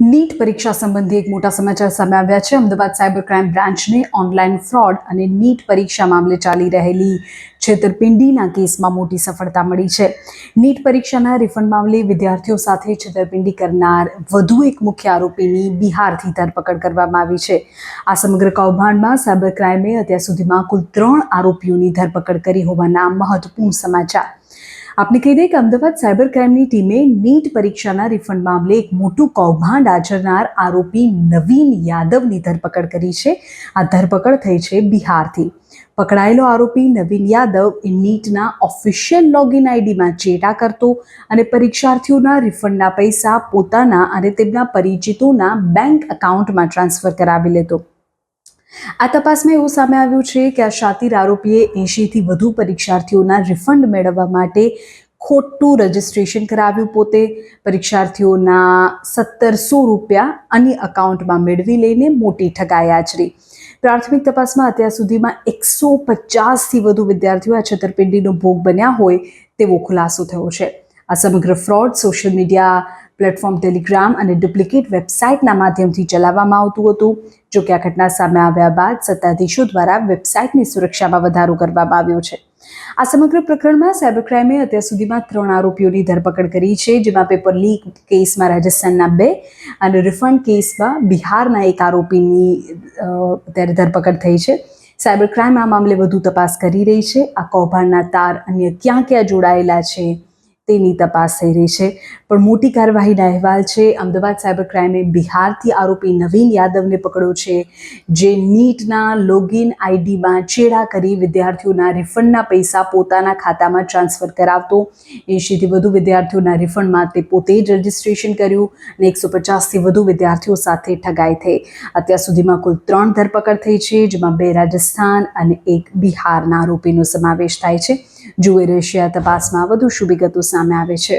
NEET પરીક્ષા સંબંધી એક મોટા સમાચાર સામે આવ્યા છે। અમદાવાદ સાયબર ક્રાઇમ બ્રાન્ચને ઓનલાઈન ફ્રોડ અને નીટ પરીક્ષા મામલે ચાલી રહેલી છેતરપિંડીના કેસમાં મોટી સફળતા મળી છે। નીટ પરીક્ષાના રિફંડ મામલે વિદ્યાર્થીઓ સાથે છેતરપિંડી કરનાર વધુ એક મુખ્ય આરોપીની બિહારથી ધરપકડ કરવામાં આવી છે। આ સમગ્ર કૌભાંડમાં સાયબર ક્રાઇમે અત્યાર સુધીમાં કુલ 3 આરોપીઓની ધરપકડ કરી હોવાના મહત્વપૂર્ણ સમાચાર। આપને કહી દઈએ કે અમદાવાદ સાયબર ક્રાઇમની ટીમે નીટ પરીક્ષાના રિફંડ મામલે એક મોટું કૌભાંડ આચરનાર આરોપી નવીન યાદવની ધરપકડ કરી છે। આ ધરપકડ થઈ છે બિહારથી। પકડાયેલો આરોપી નવીન યાદવ એ નીટના ઓફિશિયલ લોગિન આઈડીમાં ચેટા કરતો અને પરીક્ષાર્થીઓના રિફંડના પૈસા પોતાના અને તેમના પરિચિતોના બેંક એકાઉન્ટમાં ટ્રાન્સફર કરાવી લેતો। આ તપાસમાં એવું સામે આવ્યું છે કે આ શાતિર આરોપીએ 80થી વધુ પરીક્ષાર્થીઓના રિફંડ મેળવવા માટે ખોટું રજિસ્ટ્રેશન કરાવ્યું। પોતે પરીક્ષાર્થીઓના 1700 રૂપિયા અન્ય એકાઉન્ટમાં મેળવી લઈને મોટી ઠગાઈ આચરી। પ્રાથમિક તપાસમાં અત્યાર સુધીમાં 150થી વધુ વિદ્યાર્થીઓ આ છેતરપિંડીનો ભોગ બન્યા હોય તેવો ખુલાસો થયો છે। આ સમગ્ર fraud social media platform Telegram અને ડુપ્લિકેટ વેબસાઇટના માધ્યમથી ચલાવવામાં આવતું હતું। જો કે આ ઘટના સામે આવ્યા બાદ સત્તાધીશો દ્વારા વેબસાઇટની સુરક્ષામાં વધારો કરવામાં આવ્યો છે। આ સમગ્ર પ્રકરણમાં સાયબર ક્રાઇમે અત્યાર સુધીમાં 3 આરોપીઓની ધરપકડ કરી છે, જેમાં પેપર લીક કેસમાં રાજસ્થાનના 2 અને રિફંડ કેસમાં બિહારના 1 આરોપીની અત્યારે ધરપકડ થઈ છે। સાયબર ક્રાઇમ આ મામલે વધુ તપાસ કરી રહી છે। આ કૌભાંડના તાર અન્ય ક્યાં ક્યાં જોડાયેલા છે તેની તપાસ થઈ રહી છે, પણ મોટી કાર્યવાહીના અહેવાલ છે। અમદાવાદ સાયબર ક્રાઇમે બિહારથી આરોપી નવીન યાદવને પકડ્યો છે, જે નીટના લોગિન આઈડીમાં ચેડા કરી વિદ્યાર્થીઓના રિફંડના પૈસા પોતાના ખાતામાં ટ્રાન્સફર કરાવતો। 80થી વધુ વિદ્યાર્થીઓના રિફંડમાં તે પોતે જ રજિસ્ટ્રેશન કર્યું અને 150થી વધુ વિદ્યાર્થીઓ સાથે ઠગાઈ થઈ। અત્યાર સુધીમાં કુલ 3 ધરપકડ થઈ છે, જેમાં 2 રાજસ્થાન અને 1 બિહારના આરોપીનો સમાવેશ થાય છે। જોઈ રહેશે આ તપાસમાં વધુ શું વિગતો સામે આવે છે।